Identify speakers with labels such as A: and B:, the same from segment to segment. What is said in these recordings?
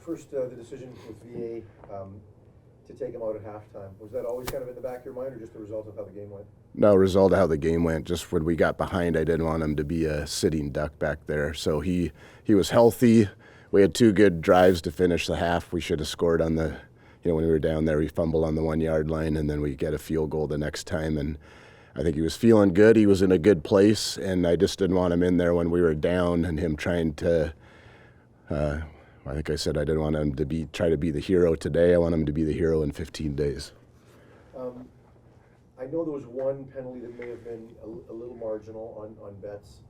A: First, the decision with VA to take him out at halftime, was that always kind of in the back of your mind, or just the result of how the game went?
B: No, result of how the game went. Just when we got behind, I didn't want him to be a sitting duck back there. So he was healthy. We had 2 good drives to finish the half. We should have scored on the, when we were down there, we fumbled on the 1 yard line, and then we get a field goal the next time. And I think he was feeling good. He was in a good place, and I just didn't want him in there when we were down and him trying to. I think I said I didn't want him to try to be the hero today. I want him to be the hero in 15 days.
A: I know there was one penalty that may have been a little marginal on Betts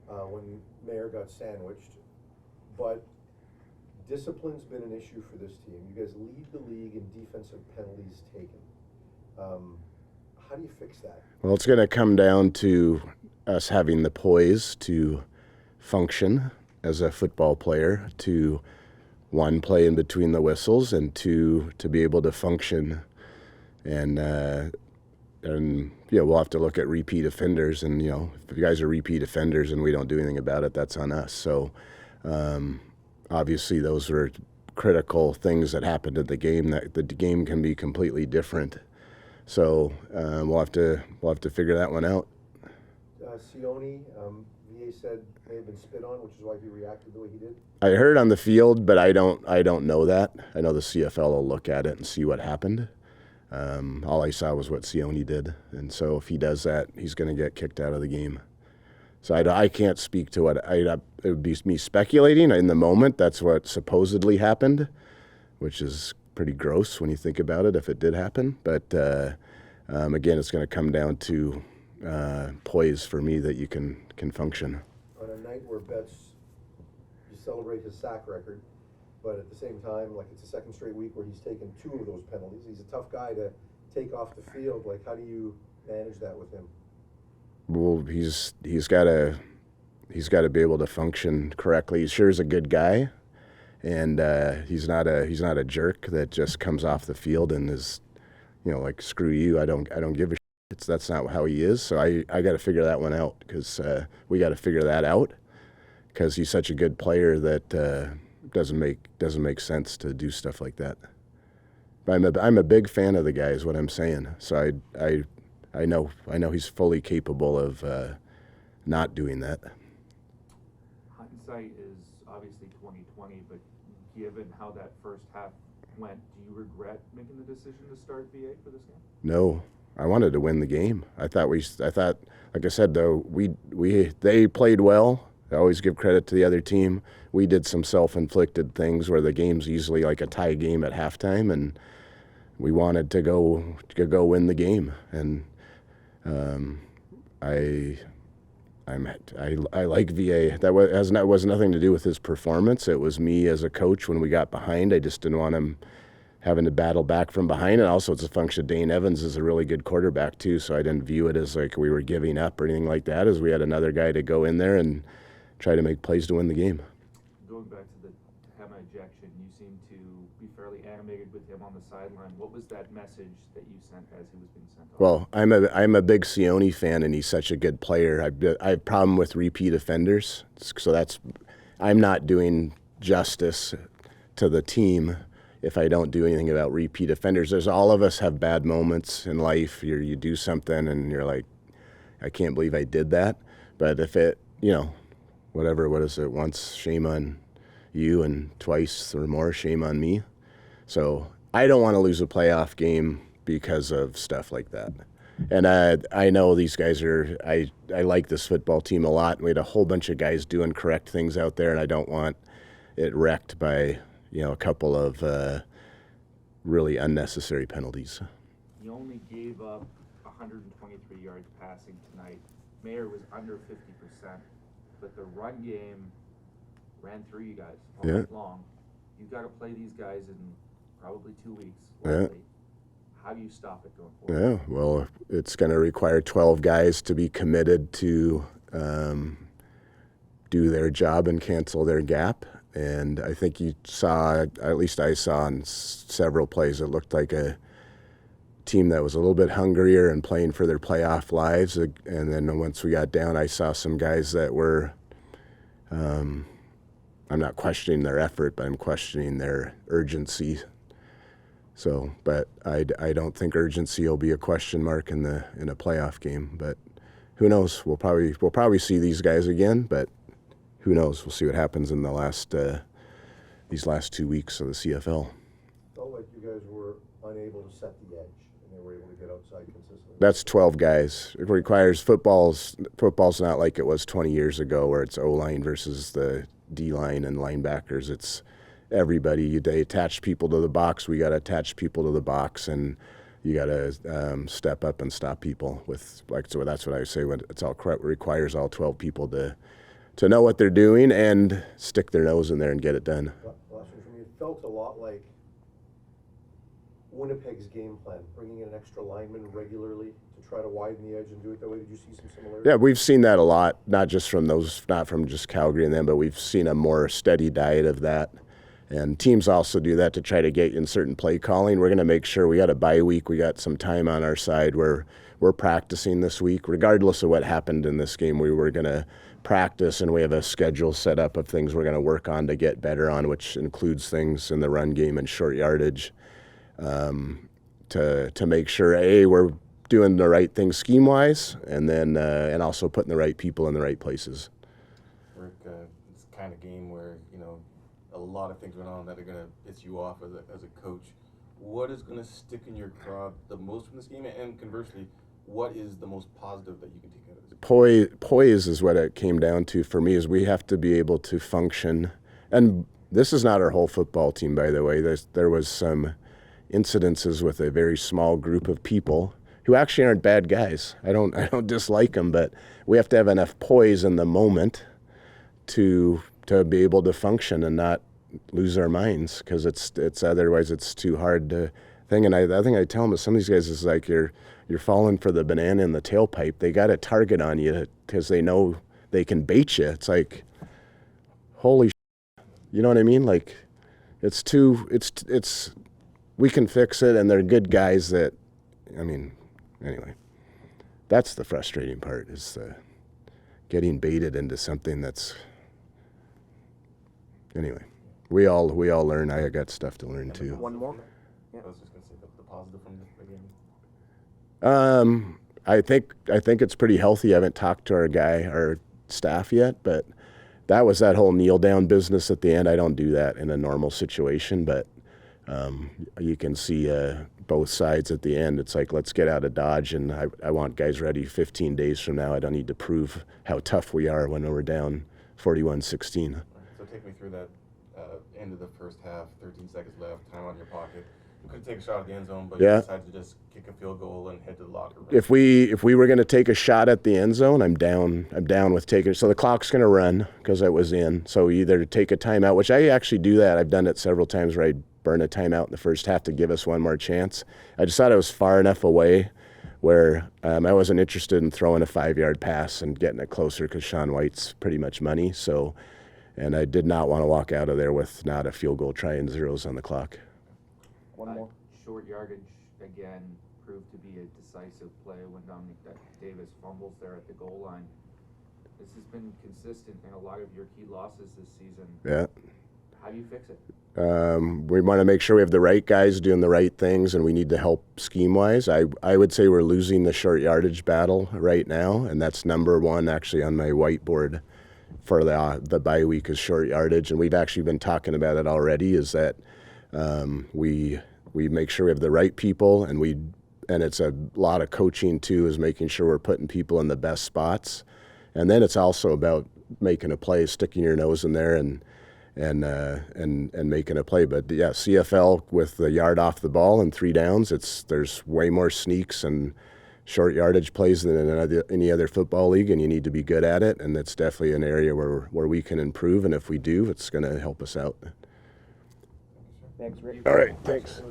A: when Mayer got sandwiched, but discipline's been an issue for this team. You guys lead the league in defensive penalties taken. How do you fix that?
B: Well, it's going to come down to us having the poise to function as a football player, to 1, play in between the whistles, and 2, to be able to function. And we'll have to look at repeat offenders, and if you guys are repeat offenders and we don't do anything about it, that's on us. So obviously those were critical things that happened in the game. That the game can be completely different. So we'll have to figure that one out.
A: Sione, VA said may have been spit on, which is why he reacted the way he did.
B: I heard on the field, but I don't know that. I know the CFL will look at it and see what happened. All I saw was what Sione did, and so if he does that, he's going to get kicked out of the game. So I can't speak to what it would be me speculating. In the moment, that's what supposedly happened, which is pretty gross when you think about it if it did happen. But again, it's going to come down to poise for me that you can function.
A: On a night where Betts, you celebrate his sack record, but at the same time, like, it's the second straight week where he's taken 2 of those penalties. He's a tough guy to take off the field. Like, how do you manage that with him?
B: Well, he's got to be able to function correctly. He sure is a good guy, and he's not a jerk that just comes off the field and is, like, screw you. I don't give a shit. That's not how he is. So I got to figure that one out, because we got to figure that out, because he's such a good player that doesn't make sense to do stuff like that. But I'm a big fan of the guy, is what I'm saying. So I know he's fully capable of not doing that.
C: Hindsight is obviously 2020, but given how that first half went, do you regret making the decision to start VA for this game?
B: No, I wanted to win the game. I thought, like I said, though, they played well. I always give credit to the other team. We did some self-inflicted things where the game's usually like a tie game at halftime, and we wanted to go win the game. And I like VA. That was nothing to do with his performance. It was me as a coach when we got behind. I just didn't want him having to battle back from behind. And also, it's a function. Dane Evans is a really good quarterback too, so I didn't view it as like we were giving up or anything like that. As we had another guy to go in there and try to make plays to win the game.
C: Going back to the Hema ejection, you seem to be fairly animated with him on the sideline. What was that message that you sent as he was being sent off?
B: Well, I'm a big Sione fan, and he's such a good player. I have a problem with repeat offenders, so I'm not doing justice to the team if I don't do anything about repeat offenders. All of us have bad moments in life. You do something and you're like, I can't believe I did that. But if it, whatever, what is it, once, shame on you, and twice or more, shame on me. So I don't want to lose a playoff game because of stuff like that. And I know these guys I like this football team a lot. We had a whole bunch of guys doing correct things out there, and I don't want it wrecked by a couple of really unnecessary penalties.
C: You only gave up 123 yards passing tonight. Mayer was under 50%, but the run game ran through you guys all night long. You've got to play these guys in probably 2 weeks. Likely. How do you stop it going forward?
B: Yeah, well, it's going to require 12 guys to be committed to do their job and cancel their gap. And I think you saw, at least I saw in several plays, it looked like a team that was a little bit hungrier and playing for their playoff lives. And then once we got down, I saw some guys that were I'm not questioning their effort, but I'm questioning their urgency. So, but I don't think urgency will be a question mark in a playoff game. But who knows? We'll probably see these guys again. But who knows? We'll see what happens in these last 2 weeks of the CFL.
A: Felt like you guys were unable to set the edge, and they were able to get outside consistently.
B: That's 12 guys. It requires football's not like it was 20 years ago, where it's O-line versus the D-line and linebackers. It's everybody. They attach people to the box. We got to attach people to the box, and you got to step up and stop people with, like, so that's what I say. When it's all requires all 12 people to know what they're doing and stick their nose in there and get it done.
A: Last one from you. It felt a lot like Winnipeg's game plan, bringing in an extra lineman regularly to try to widen the edge and do it that way. Did you see some similarities?
B: Yeah, we've seen that a lot, not from just Calgary and them, but we've seen a more steady diet of that. And teams also do that to try to get in certain play calling. We're going to make sure we got a bye week. We got some time on our side where we're practicing this week. Regardless of what happened in this game, we were going to practice, and we have a schedule set up of things we're going to work on to get better on, which includes things in the run game and short yardage, to make sure, we're doing the right thing scheme-wise, and then and also putting the right people in the right places.
D: Rick, it's the kind of game where, a lot of things going on that are going to piss you off as a coach. What is going to stick in your craw the most from this game? And conversely, what is the most positive that you can take out of this?
B: Poise is what it came down to for me, is we have to be able to function. And this is not our whole football team, by the way. There was some incidences with a very small group of people who actually aren't bad guys. I don't dislike them, but we have to have enough poise in the moment to be able to function and not lose our minds, because it's otherwise it's too hard to thing. And I think I tell them, some of these guys is like you're falling for the banana in the tailpipe. They got a target on you because they know they can bait you. It's like, holy shit. You know what I mean? Like, it's we can fix it, and they're good guys that, anyway, that's the frustrating part, is getting baited into something that's, anyway, we all learn. I got stuff to learn too.
E: One more? Yeah.
D: I was just going to say the positive from the game.
B: I think it's pretty healthy. I haven't talked to our staff yet, but that was that whole kneel down business at the end. I don't do that in a normal situation, but you can see both sides at the end. It's like, let's get out of Dodge, and I want guys ready 15 days from now. I don't need to prove how tough we are when we're down 41-16.
D: So take me through that end of the first half, 13 seconds left, time on your pocket. You could take a shot at the end zone, but you decided to just kick a field goal and head to the locker room.
B: If we were going to take a shot at the end zone, I'm down with taking it. So the clock's going to run because it was in. So either take a timeout, which I actually do that. I've done it several times where I burn a timeout in the first half to give us one more chance. I just thought I was far enough away where I wasn't interested in throwing a 5-yard pass and getting it closer, because Sean White's pretty much money. So, and I did not want to walk out of there with not a field goal try and zeros on the clock.
E: One more.
C: Short yardage, again, proved to be a decisive play when Dominic Davis fumbles there at the goal line. This has been consistent in a lot of your key losses this season.
B: Yeah.
C: How do you fix it?
B: We want to make sure we have the right guys doing the right things, and we need to help scheme-wise. I would say we're losing the short yardage battle right now, and that's number one actually on my whiteboard for the bye week is short yardage. And we've actually been talking about it already, is that we make sure we have the right people, and it's a lot of coaching too, is making sure we're putting people in the best spots. And then it's also about making a play, sticking your nose in there and making a play. But yeah, CFL with the yard off the ball and 3 downs, there's way more sneaks and short yardage plays than in any other football league, and you need to be good at it. And it's definitely an area where we can improve, and if we do, it's going to help us out.
E: Thanks, Rick.
B: All right, thanks.